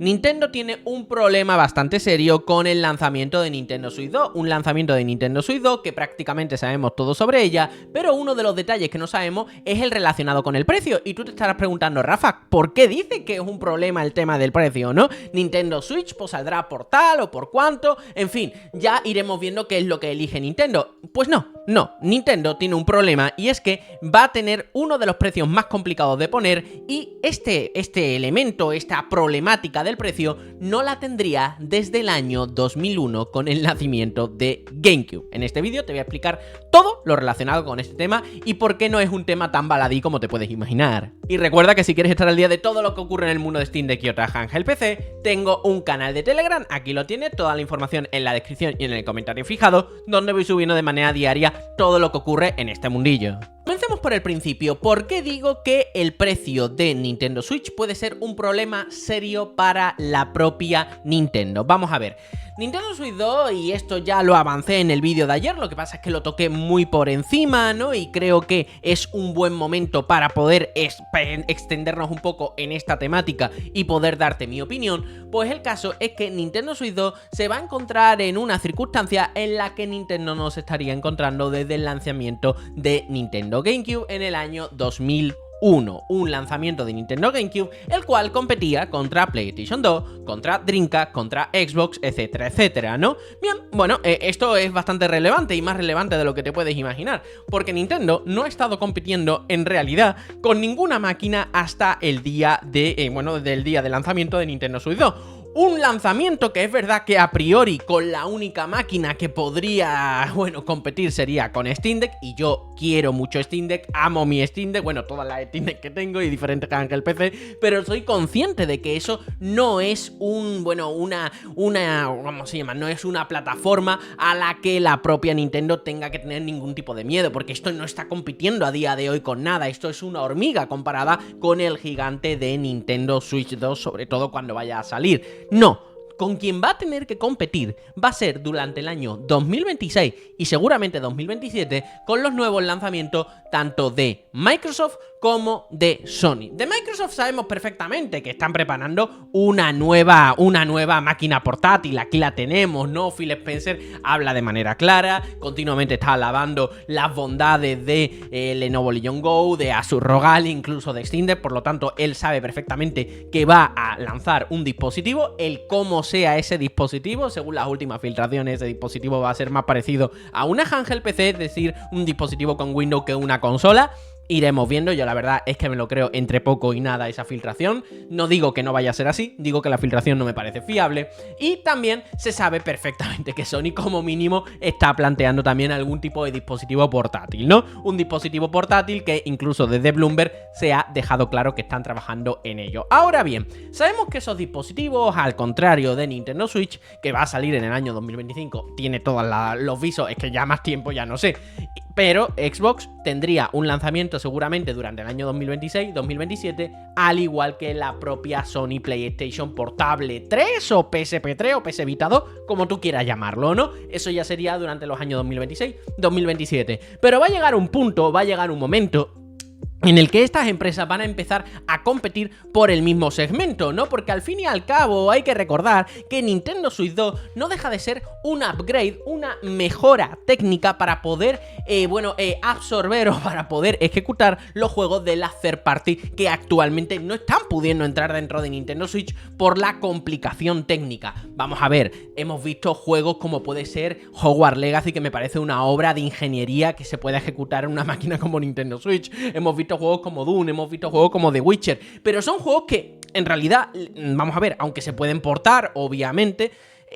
Nintendo tiene un problema bastante serio con el lanzamiento de Nintendo Switch 2, un lanzamiento de Nintendo Switch 2 que prácticamente sabemos todo sobre ella, pero uno de los detalles que no sabemos es el relacionado con el precio. Y tú te estarás preguntando, Rafa, ¿por qué dice que es un problema el tema del precio, no? Nintendo Switch pues saldrá por tal o por cuánto, en fin, ya iremos viendo qué es lo que elige Nintendo. Pues no, Nintendo tiene un problema y es que va a tener uno de los precios más complicados de poner y este elemento, esta problemática del precio, no la tendría desde el año 2001 con el nacimiento de GameCube. En este vídeo te voy a explicar todo lo relacionado con este tema y por qué no es un tema tan baladí como te puedes imaginar. Y recuerda que si quieres estar al día de todo lo que ocurre en el mundo de Steam Deck y otras handheld PC, tengo un canal de Telegram, aquí lo tienes, toda la información en la descripción y en el comentario fijado, donde voy subiendo de manera diaria todo lo que ocurre en este mundillo. Comencemos por el principio. ¿Por qué digo que el precio de Nintendo Switch puede ser un problema serio para la propia Nintendo? Vamos a ver. Nintendo Switch 2, y esto ya lo avancé en el vídeo de ayer, lo que pasa es que lo toqué muy por encima, ¿no? Y creo que es un buen momento para poder extendernos un poco en esta temática y poder darte mi opinión. Pues el caso es que Nintendo Switch 2 se va a encontrar en una circunstancia en la que Nintendo no se estaría encontrando desde el lanzamiento de Nintendo GameCube en el año 2001. Un lanzamiento de Nintendo GameCube, el cual competía contra PlayStation 2, contra Dreamcast, contra Xbox, etcétera, etcétera, ¿no? Bien, bueno, esto es bastante relevante y más relevante de lo que te puedes imaginar, porque Nintendo no ha estado compitiendo en realidad con ninguna máquina hasta el día de, desde el día de lanzamiento de Nintendo Switch 2. Un lanzamiento que es verdad que a priori con la única máquina que podría, competir sería con Steam Deck, y yo quiero mucho Steam Deck, amo mi Steam Deck, todas las Steam Deck que tengo y diferentes que el PC, pero soy consciente de que eso no es ¿cómo se llama? No es una plataforma a la que la propia Nintendo tenga que tener ningún tipo de miedo, porque esto no está compitiendo a día de hoy con nada, esto es una hormiga comparada con el gigante de Nintendo Switch 2, sobre todo cuando vaya a salir. No, con quien va a tener que competir va a ser durante el año 2026 y seguramente 2027 con los nuevos lanzamientos tanto de Microsoft como de Sony. De Microsoft sabemos perfectamente que están preparando una nueva máquina portátil, aquí la tenemos, ¿no? Phil Spencer habla de manera clara, continuamente está alabando las bondades de Lenovo Legion Go, de Asus ROG Ally, incluso de Steam Deck, por lo tanto él sabe perfectamente que va a lanzar un dispositivo, el cómo sea ese dispositivo, según las últimas filtraciones ese dispositivo va a ser más parecido a una handheld PC, es decir, un dispositivo con Windows que una consola. Iremos viendo, yo la verdad es que me lo creo entre poco y nada esa filtración. No digo que no vaya a ser así, digo que la filtración no me parece fiable. Y también se sabe perfectamente que Sony como mínimo está planteando también algún tipo de dispositivo portátil, ¿no? Un dispositivo portátil que incluso desde Bloomberg se ha dejado claro que están trabajando en ello. Ahora bien, sabemos que esos dispositivos, al contrario de Nintendo Switch, que va a salir en el año 2025, tiene todos los visos, es que ya más tiempo ya no sé, pero Xbox tendría un lanzamiento seguramente durante el año 2026-2027, al igual que la propia Sony PlayStation Portable 3 o PSP 3 o PS Vita 2, como tú quieras llamarlo, ¿no? Eso ya sería durante los años 2026-2027. Pero va a llegar un punto, va a llegar un momento en el que estas empresas van a empezar a competir por el mismo segmento, ¿no? Porque al fin y al cabo hay que recordar que Nintendo Switch 2 no deja de ser un upgrade, una mejora técnica para poder, absorber o para poder ejecutar los juegos de la third party que actualmente no están pudiendo entrar dentro de Nintendo Switch por la complicación técnica. Vamos a ver, hemos visto juegos como puede ser Hogwarts Legacy, que me parece una obra de ingeniería que se puede ejecutar en una máquina como Nintendo Switch. Hemos visto juegos como Dune, hemos visto juegos como The Witcher, pero son juegos que en realidad, vamos a ver, aunque se pueden portar, obviamente,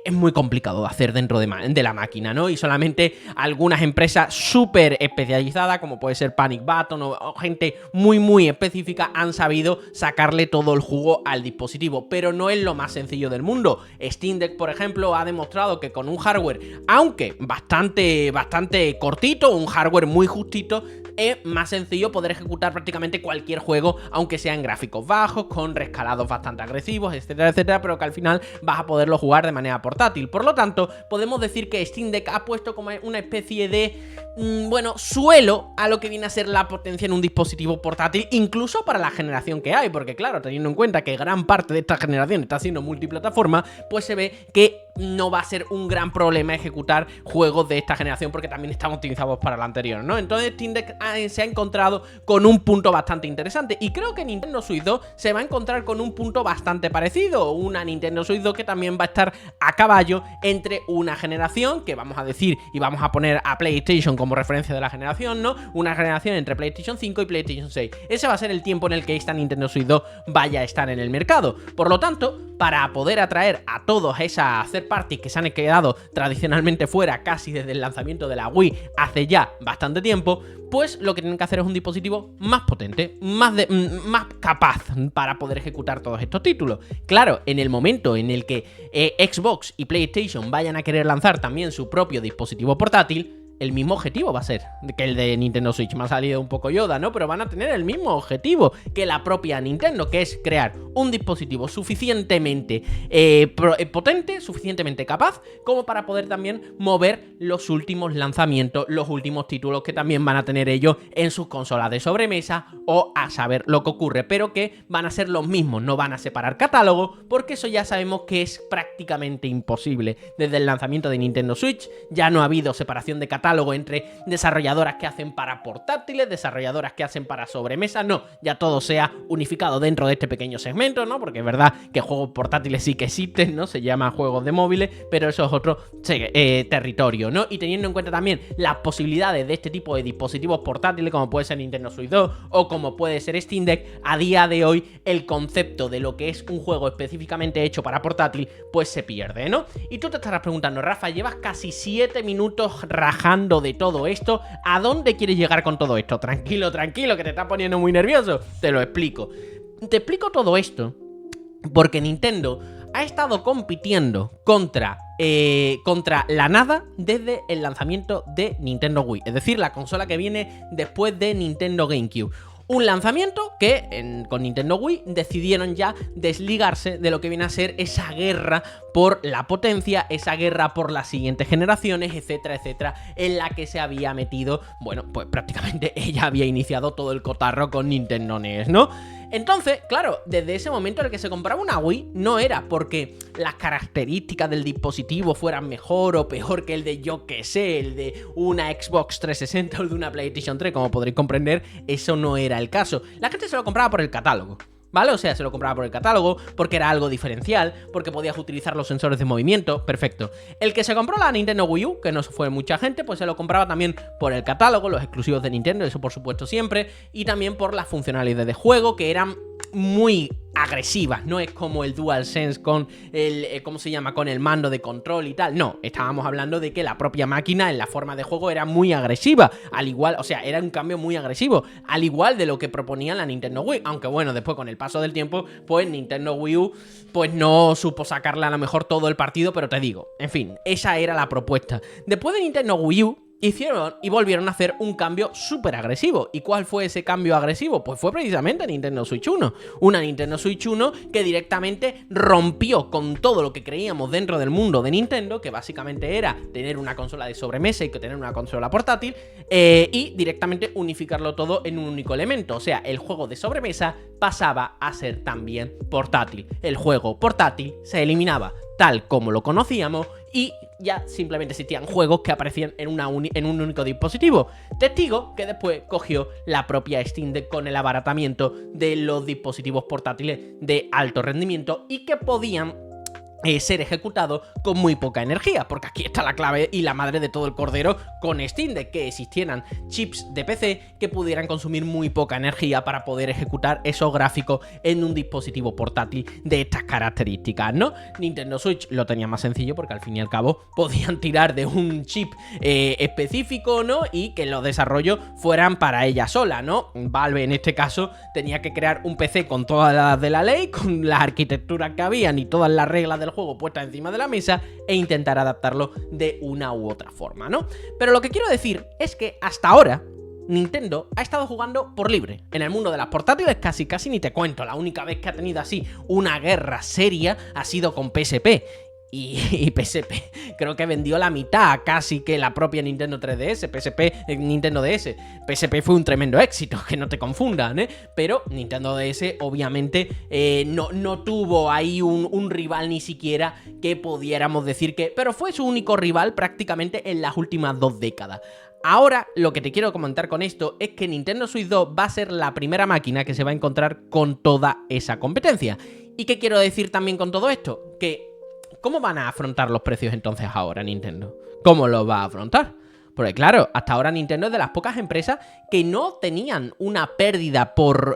es muy complicado de hacer dentro de la máquina, ¿no? Y solamente algunas empresas súper especializadas, como puede ser Panic Button o gente muy específica, han sabido sacarle todo el jugo al dispositivo, pero no es lo más sencillo del mundo. Steam Deck, por ejemplo, ha demostrado que con un hardware, aunque bastante cortito, un hardware muy justito, es más sencillo poder ejecutar prácticamente cualquier juego, aunque sea en gráficos bajos, con rescalados bastante agresivos, etcétera, etcétera, pero que al final vas a poderlo jugar de manera para portátil. Por lo tanto, podemos decir que Steam Deck ha puesto como una especie de, bueno, suelo a lo que viene a ser la potencia en un dispositivo portátil, incluso para la generación que hay, porque claro, teniendo en cuenta que gran parte de esta generación está siendo multiplataforma, pues se ve que no va a ser un gran problema ejecutar juegos de esta generación porque también están optimizados para la anterior, ¿no? Entonces Steam Deck se ha encontrado con un punto bastante interesante y creo que Nintendo Switch 2 se va a encontrar con un punto bastante parecido, una Nintendo Switch 2 que también va a estar a caballo entre una generación, que vamos a decir y vamos a poner a PlayStation como referencia de la generación, ¿no? Una generación entre PlayStation 5 y PlayStation 6. Ese va a ser el tiempo en el que esta Nintendo Switch 2 vaya a estar en el mercado. Por lo tanto, para poder atraer a todos esas third parties que se han quedado tradicionalmente fuera casi desde el lanzamiento de la Wii hace ya bastante tiempo, pues lo que tienen que hacer es un dispositivo más potente, más capaz para poder ejecutar todos estos títulos. Claro, en el momento en el que Xbox y PlayStation vayan a querer lanzar también su propio dispositivo portátil, el mismo objetivo va a ser que el de Nintendo Switch. Me ha salido un poco Yoda, ¿no? Pero van a tener el mismo objetivo que la propia Nintendo, que es crear un dispositivo suficientemente potente, suficientemente capaz, como para poder también mover los últimos lanzamientos, los últimos títulos que también van a tener ellos en sus consolas de sobremesa o a saber lo que ocurre, pero que van a ser los mismos, no van a separar catálogo, porque eso ya sabemos que es prácticamente imposible. Desde el lanzamiento de Nintendo Switch ya no ha habido separación de catálogo entre desarrolladoras que hacen para portátiles, desarrolladoras que hacen para sobremesa, no, ya todo se ha unificado dentro de este pequeño segmento, ¿no? Porque es verdad que juegos portátiles sí que existen, ¿no? Se llaman juegos de móviles, pero eso es otro territorio, ¿no? Y teniendo en cuenta también las posibilidades de este tipo de dispositivos portátiles, como puede ser Nintendo Switch 2 o como puede ser Steam Deck, a día de hoy el concepto de lo que es un juego específicamente hecho para portátil, pues se pierde, ¿no? Y tú te estarás preguntando, Rafa, llevas casi 7 minutos rajando de todo esto, ¿a dónde quieres llegar con todo esto? Tranquilo, tranquilo, que te está poniendo muy nervioso. Te lo explico. Te explico todo esto porque Nintendo ha estado compitiendo contra la nada desde el lanzamiento de Nintendo Wii, es decir, la consola que viene después de Nintendo GameCube. Un lanzamiento que con Nintendo Wii decidieron ya desligarse de lo que viene a ser esa guerra por la potencia, esa guerra por las siguientes generaciones, etcétera, etcétera, en la que se había metido, bueno, pues prácticamente ella había iniciado todo el cotarro con Nintendo NES, ¿no? Entonces, claro, desde ese momento en el que se compraba una Wii, no era porque las características del dispositivo fueran mejor o peor que el de, yo que sé, el de una Xbox 360 o el de una PlayStation 3, como podréis comprender, eso no era el caso. La gente se lo compraba por el catálogo, ¿vale? O sea, se lo compraba por el catálogo, porque era algo diferencial, porque podías utilizar los sensores de movimiento, perfecto. El que se compró la Nintendo Wii U, que no fue mucha gente, pues se lo compraba también por el catálogo, los exclusivos de Nintendo, eso por supuesto siempre, y también por las funcionalidades de juego, que eran muy agresivas, no es como el DualSense con el, ¿cómo se llama? Con el mando de control y tal, no, estábamos hablando de que la propia máquina en la forma de juego era muy agresiva, al igual, o sea, era un cambio muy agresivo, al igual de lo que proponía la Nintendo Wii, aunque bueno, después con el paso del tiempo, pues Nintendo Wii U, pues no supo sacarle a lo mejor todo el partido, pero te digo, en fin, esa era la propuesta. Después de Nintendo Wii U, hicieron y volvieron a hacer un cambio súper agresivo. ¿Y cuál fue ese cambio agresivo? Pues fue precisamente Nintendo Switch 1. Una Nintendo Switch 1 que directamente rompió con todo lo que creíamos dentro del mundo de Nintendo, que básicamente era tener una consola de sobremesa y que tener una consola portátil, y directamente unificarlo todo en un único elemento. O sea, el juego de sobremesa pasaba a ser también portátil. El juego portátil se eliminaba tal como lo conocíamos y ya simplemente existían juegos que aparecían en un único dispositivo. Testigo que después cogió la propia Steam Deck con el abaratamiento de los dispositivos portátiles de alto rendimiento y que podían ser ejecutado con muy poca energía, porque aquí está la clave y la madre de todo el cordero con Steam Deck, que existieran chips de PC que pudieran consumir muy poca energía para poder ejecutar esos gráficos en un dispositivo portátil de estas características, ¿no? Nintendo Switch lo tenía más sencillo porque al fin y al cabo podían tirar de un chip específico, ¿no? Y que los desarrollos fueran para ella sola, ¿no? Valve en este caso tenía que crear un PC con todas las de la ley, con las arquitecturas que habían y todas las reglas del juego puestas encima de la mesa e intentar adaptarlo de una u otra forma, ¿no? Pero lo que quiero decir es que hasta ahora Nintendo ha estado jugando por libre. En el mundo de las portátiles casi ni te cuento. La única vez que ha tenido así una guerra seria ha sido con PSP. y PSP creo que vendió la mitad casi que la propia Nintendo 3DS, Nintendo DS. PSP fue un tremendo éxito, que no te confundan, pero Nintendo DS obviamente no tuvo ahí un rival ni siquiera que pudiéramos decir que... Pero fue su único rival prácticamente en las últimas 2 décadas. Ahora, lo que te quiero comentar con esto es que Nintendo Switch 2 va a ser la primera máquina que se va a encontrar con toda esa competencia. ¿Y qué quiero decir también con todo esto? Que, ¿cómo van a afrontar los precios entonces ahora Nintendo? ¿Cómo los va a afrontar? Porque claro, hasta ahora Nintendo es de las pocas empresas que no tenían una pérdida por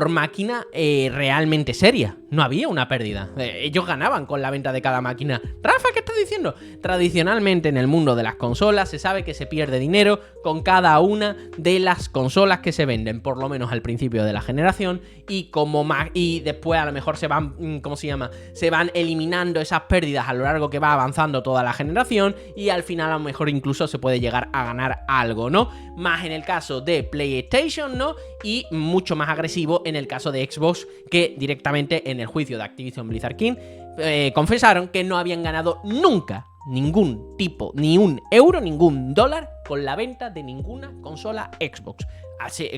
máquina realmente seria. No había una pérdida. Ellos ganaban con la venta de cada máquina. Rafa, ¿qué estás diciendo? Tradicionalmente en el mundo de las consolas se sabe que se pierde dinero con cada una de las consolas que se venden, por lo menos al principio de la generación, y después a lo mejor se van, ¿cómo se llama? Se van eliminando esas pérdidas a lo largo que va avanzando toda la generación, y al final a lo mejor incluso se puede llegar a ganar algo, ¿no? Más en el caso de PlayStation, ¿no? Y mucho más agresivo en el caso de Xbox, que directamente en el juicio de Activision Blizzard King confesaron que no habían ganado nunca ningún tipo, ni un euro, ningún dólar con la venta de ninguna consola Xbox. Así,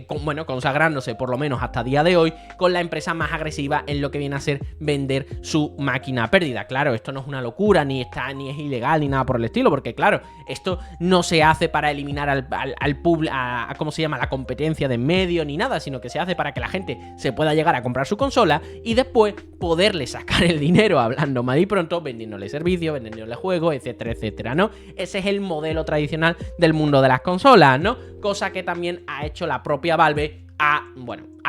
consagrándose por lo menos hasta día de hoy con la empresa más agresiva en lo que viene a ser vender su máquina a pérdida. Claro, esto no es una locura, ni es ilegal, ni nada por el estilo, porque claro, esto no se hace para eliminar al público, ¿cómo se llama?, la competencia de en medio, ni nada, sino que se hace para que la gente se pueda llegar a comprar su consola y después poderle sacar el dinero, hablando mal y pronto, vendiéndole servicios, vendiéndole juegos, etcétera, etcétera, ¿no? Ese es el modelo tradicional del mundo de las consolas, ¿no? Cosa que también ha hecho la propia Valve a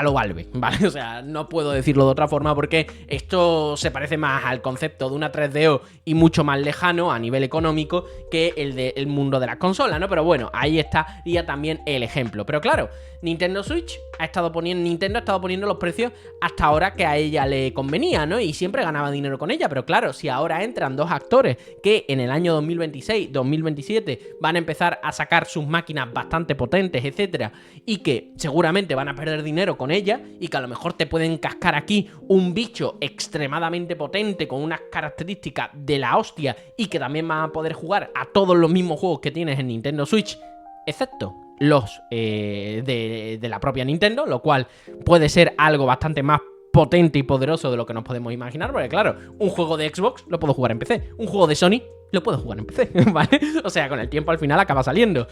lo Valve, ¿vale? O sea, no puedo decirlo de otra forma porque esto se parece más al concepto de una 3DO y mucho más lejano a nivel económico que el del mundo de las consolas, ¿no? Pero bueno, ahí estaría también el ejemplo. Pero claro, Nintendo Switch ha estado poniendo los precios hasta ahora que a ella le convenía, ¿no? Y siempre ganaba dinero con ella, pero claro, si ahora entran dos actores que en el año 2026, 2027 van a empezar a sacar sus máquinas bastante potentes, etcétera, y que seguramente van a perder dinero con ella y que a lo mejor te pueden cascar aquí un bicho extremadamente potente con unas características de la hostia y que también van a poder jugar a todos los mismos juegos que tienes en Nintendo Switch, excepto los de la propia Nintendo, lo cual puede ser algo bastante más potente y poderoso de lo que nos podemos imaginar, porque claro, un juego de Xbox lo puedo jugar en PC, un juego de Sony lo puedo jugar en PC, ¿vale? O sea, con el tiempo al final acaba saliendo.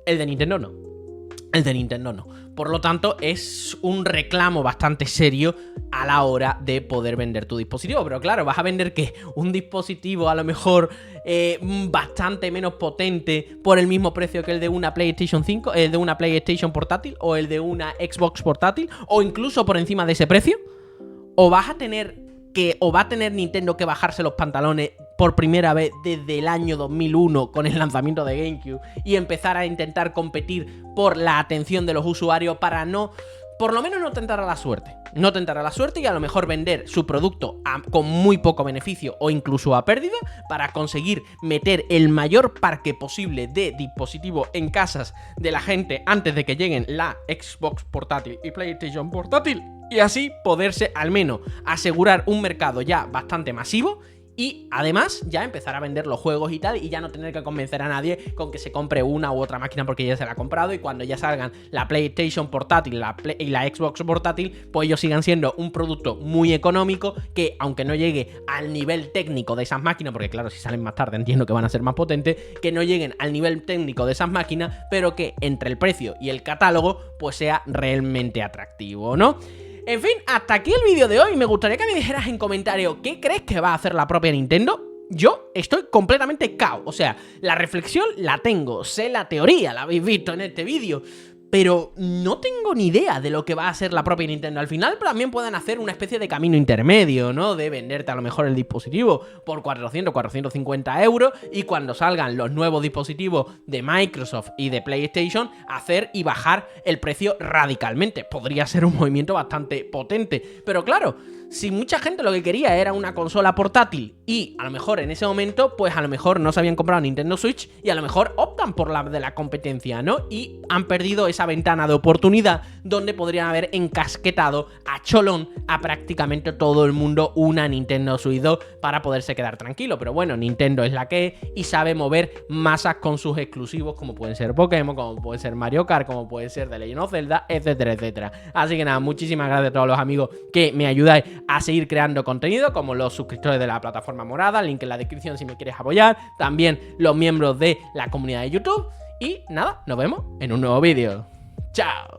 El de Nintendo no. El de Nintendo no. Por lo tanto, es un reclamo bastante serio a la hora de poder vender tu dispositivo. Pero claro, vas a vender que un dispositivo a lo mejor bastante menos potente por el mismo precio que el de una PlayStation 5, el de una PlayStation portátil o el de una Xbox portátil, o incluso por encima de ese precio. O va a tener Nintendo que bajarse los pantalones por primera vez desde el año 2001 con el lanzamiento de GameCube y empezar a intentar competir por la atención de los usuarios para por lo menos no tentar a la suerte. No tentar a la suerte y a lo mejor vender su producto con muy poco beneficio o incluso a pérdida para conseguir meter el mayor parque posible de dispositivos en casas de la gente antes de que lleguen la Xbox portátil y PlayStation portátil, y así poderse al menos asegurar un mercado ya bastante masivo. Y además ya empezar a vender los juegos y tal, y ya no tener que convencer a nadie con que se compre una u otra máquina porque ya se la ha comprado, y cuando ya salgan la PlayStation portátil y la Xbox portátil, pues ellos sigan siendo un producto muy económico que, aunque no llegue al nivel técnico de esas máquinas, porque claro, si salen más tarde entiendo que van a ser más potentes, que no lleguen al nivel técnico de esas máquinas, pero que entre el precio y el catálogo pues sea realmente atractivo, ¿no? En fin, hasta aquí el vídeo de hoy. Me gustaría que me dijeras en comentario qué crees que va a hacer la propia Nintendo. Yo estoy completamente cao. O sea, la reflexión la tengo, sé la teoría, la habéis visto en este vídeo, pero no tengo ni idea de lo que va a hacer la propia Nintendo. Al final también pueden hacer una especie de camino intermedio, ¿no? De venderte a lo mejor el dispositivo por 400, 450 euros, y cuando salgan los nuevos dispositivos de Microsoft y de PlayStation, hacer y bajar el precio radicalmente. Podría ser un movimiento bastante potente. Pero claro, si mucha gente lo que quería era una consola portátil y a lo mejor en ese momento, pues a lo mejor no se habían comprado Nintendo Switch y a lo mejor optan por la de la competencia, ¿no? Y han perdido esa ventana de oportunidad donde podrían haber encasquetado a cholón a prácticamente todo el mundo una Nintendo Switch 2 para poderse quedar tranquilo. Pero bueno, Nintendo es la que es y sabe mover masas con sus exclusivos, como pueden ser Pokémon, como puede ser Mario Kart, como puede ser The Legend of Zelda, etcétera, etcétera. Así que nada, muchísimas gracias a todos los amigos que me ayudáis a seguir creando contenido, como los suscriptores de la plataforma morada, link en la descripción si me quieres apoyar, también los miembros de la comunidad de YouTube. Y nada, nos vemos en un nuevo vídeo. ¡Chao!